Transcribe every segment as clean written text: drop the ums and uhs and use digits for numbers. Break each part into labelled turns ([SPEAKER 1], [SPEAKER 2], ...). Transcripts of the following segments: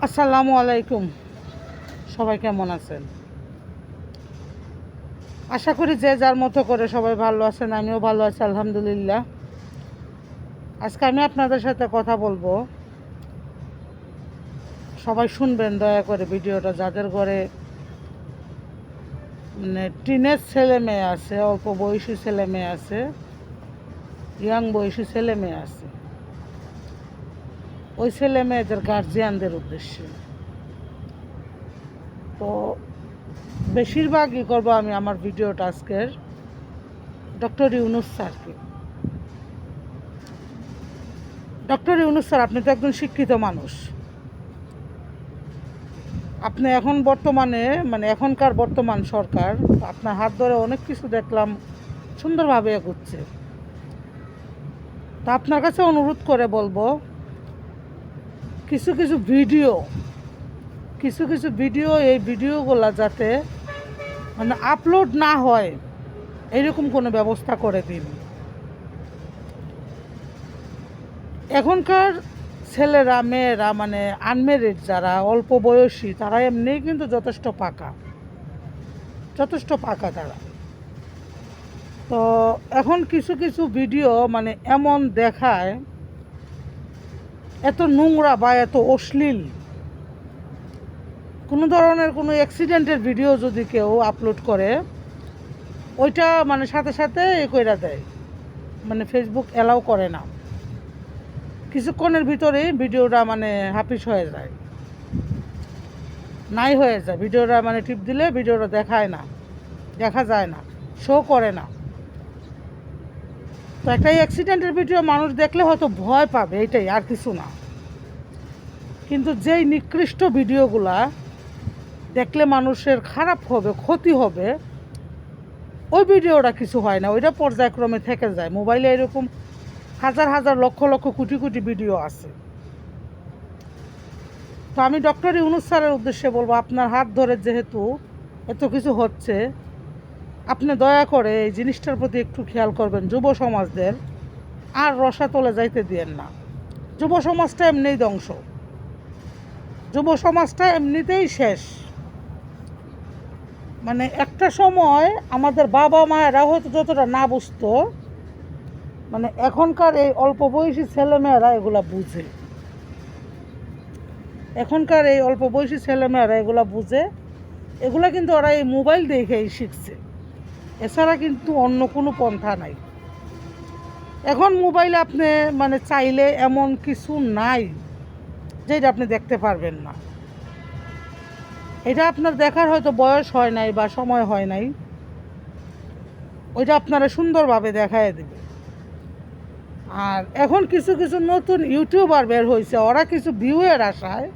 [SPEAKER 1] আসসালামু আলাইকুম। সবাই কেমন আছেন? আশা করি যে যার মতো করে সবাই ভালো আছেন। আমিও ভালো আছি আলহামদুলিল্লাহ। আজকে আমি আপনাদের সাথে কথা বলবো, সবাই শুনবেন দয়া করে ভিডিওটা। যাদের ঘরে টিনেজ ছেলে মেয়ে আছে, অল্প বয়সী ছেলে মেয়ে আছে, ইয়াং বয়সী ছেলে মেয়ে আছে, ওই ছেলে মেয়েদের গার্জিয়ানদের উদ্দেশ্যে। তো বেশিরভাগই করবো আমি আমার ভিডিওটা আজকের ডক্টর ইউনূস স্যারকে। ডক্টর ইউনূস স্যার, আপনি তো একজন শিক্ষিত মানুষ। আপনি এখন বর্তমানে এখনকার বর্তমান সরকার আপনার হাত ধরে অনেক কিছু দেখলাম সুন্দরভাবে এগোচ্ছে। তা আপনার কাছে অনুরোধ করে বলবো, কিছু কিছু ভিডিও এই ভিডিওগুলো যাতে আপলোড না হয় এরকম কোনো ব্যবস্থা করে দিন। এখনকার ছেলেরা মেয়েরা আনমেরিড যারা অল্প বয়সী, তারা এমনিই কিন্তু যথেষ্ট পাকা তারা। তো এখন কিছু কিছু ভিডিও এমন দেখায়, এত নোংরা বা এত অশ্লীল, কোনো ধরনের কোনো অ্যাক্সিডেন্টের ভিডিও যদি কেউ আপলোড করে, ওইটা সাথে সাথে এ কইরা দেয়, ফেসবুক অ্যালাউ করে না। কিছুক্ষণের ভিতরেই ভিডিওটা হাফিস হয়ে যায়, নাই হয়ে যায়। ভিডিওটা টিপ দিলে ভিডিওটা দেখা যায় না, শো করে না। তো একটা অ্যাক্সিডেন্টের ভিডিও মানুষ দেখলে হয়তো ভয় পাবে, এটাই, আর কিছু না। কিন্তু যেই নিকৃষ্ট ভিডিওগুলা দেখলে মানুষের খারাপ হবে, ক্ষতি হবে, ওই ভিডিওটা কিছু হয় না, ওইটা পর্যায়ক্রমে থেকে যায়। মোবাইলে এরকম হাজার হাজার লক্ষ লক্ষ কোটি কোটি ভিডিও আছে। তো আমি ডক্টর ইউনূস স্যারের উদ্দেশ্যে বলবো, আপনার হাত ধরে যেহেতু এত কিছু হচ্ছে, আপনি দয়া করে এই জিনিসটার প্রতি একটু খেয়াল করবেন। যুব সমাজদের আর রসাতলে যাইতে দিয়েন না। যুব সমাজটা এমনিই ধ্বংস, যুব সমাজটা এমনিতেই শেষ। একটা সময় আমাদের বাবা মায়েরা হয়তো যতটা না বুঝতো, এখনকার এই অল্প বয়সী ছেলেমেয়েরা এগুলা বুঝে। এখনকার এই অল্প বয়সী ছেলেমেয়েরা এগুলা বুঝে। এগুলা কিন্তু ওরা এই মোবাইল দেখেই শিখছে, এছাড়া কিন্তু অন্য কোনো পন্থা নাই। এখন মোবাইলে আপনি চাইলে এমন কিছু নাই যেটা আপনি দেখতে পারবেন না। এটা আপনার দেখার হয়তো বয়স হয় নাই বা সময় হয় নাই, ওইটা আপনারা সুন্দরভাবে দেখায় দেবে। আর এখন কিছু কিছু নতুন ইউটিউবার বের হয়েছে, ওরা কিছু ভিউয়ের আশায়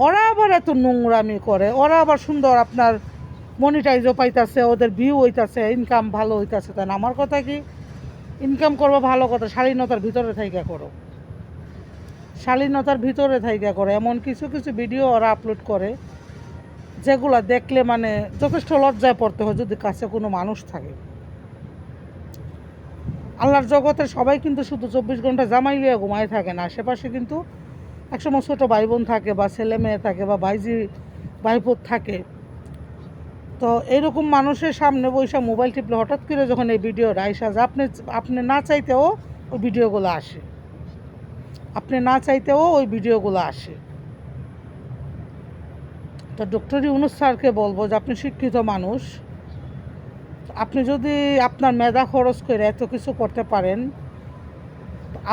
[SPEAKER 1] ওরা আবার এত নোংরামি করে। ওরা আবার সুন্দর আপনার মনিটাইজও পাইতেছে, ওদের ভিউ হইতাছে, ইনকাম ভালো হইতাছে। তাই আমার কথা কি, ইনকাম করবো ভালো কথা, শালীনতার ভিতরে থাইকা করো, শালীনতার ভিতরে থাইকা করো। এমন কিছু কিছু ভিডিও ওরা আপলোড করে যেগুলা দেখলে যথেষ্ট লজ্জায় পড়তে হয়, যদি কাছে কোনো মানুষ থাকে। আল্লাহর জগতের সবাই কিন্তু শুধু 24 ঘন্টা জামাই লিয়ে ঘুমায় থাকে না, আশেপাশে কিন্তু একসময় ছোটো ভাই বোন থাকে, বা ছেলে মেয়ে থাকে, বা ভাইপোত থাকে। তো এইরকম মানুষের সামনে বৈশা মোবাইল টিপলে হঠাৎ করে যখন এই ভিডিওটা আইসা যায়, আপনি না চাইতেও ওই ভিডিওগুলো আসে, ওই ভিডিওগুলো আসে। তো ডক্টর ইউনূস স্যারকে বলবো যে, আপনি শিক্ষিত মানুষ, আপনি যদি আপনার মেধা খরচ করে এত কিছু করতে পারেন,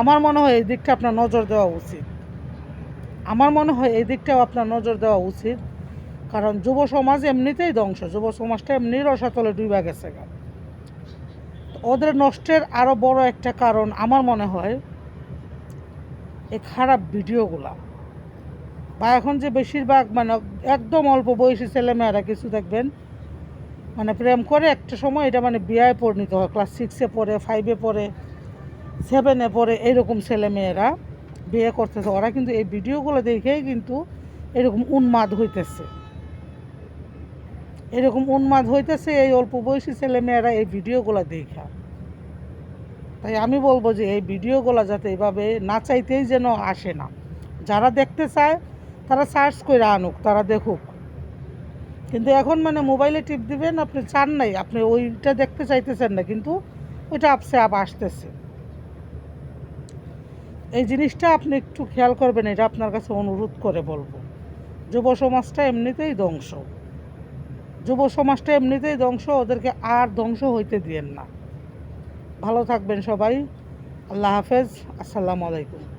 [SPEAKER 1] আমার মনে হয় এই দিকটা আপনার নজর দেওয়া উচিত। কারণ যুব সমাজ এমনিতেই ধ্বংস, যুব সমাজটা এমনি রসাতলে ডুবে গেছে। ওদের নষ্টের আরও বড় একটা কারণ আমার মনে হয় এই খারাপ ভিডিওগুলা। বা এখন যে বেশিরভাগ একদম অল্প বয়সী ছেলেমেয়েরা কিছু দেখবেন প্রেম করে, একটা সময় এটা বিয়ায় পরিণত হয়। ক্লাস 6-এ পড়ে, 5-এ পড়ে, 7-এ পড়ে, এইরকম ছেলেমেয়েরা বিয়ে করতেছে। ওরা কিন্তু এই ভিডিওগুলো দেখেই কিন্তু এরকম উন্মাদ হইতেছে, এই অল্প বয়সী ছেলেমেয়েরা এই ভিডিওগুলো দেখা। তাই আমি বলবো যে এই ভিডিওগুলো যাতে এভাবে না চাইতেই যেন আসে না। যারা দেখতে চায় তারা সার্চ করে আনুক, তারা দেখুক। কিন্তু এখন মানে মোবাইলে টিপ দিবেন, আপনি চান নাই, আপনি ওইটা দেখতে চাইতেছেন না, কিন্তু ওইটা আপসে আপ আসতেছে। এই জিনিসটা আপনি একটু খেয়াল করবেন, এটা আপনার কাছে অনুরোধ করে বলবো। যুব সমাজটা এমনিতেই ধ্বংস, যুব সমাজটা এমনিতেই ধ্বংস, ওদেরকে আর ধ্বংস হইতে দিয়েন না। ভালো থাকবেন সবাই। আল্লাহ হাফেজ। আসসালামু আলাইকুম।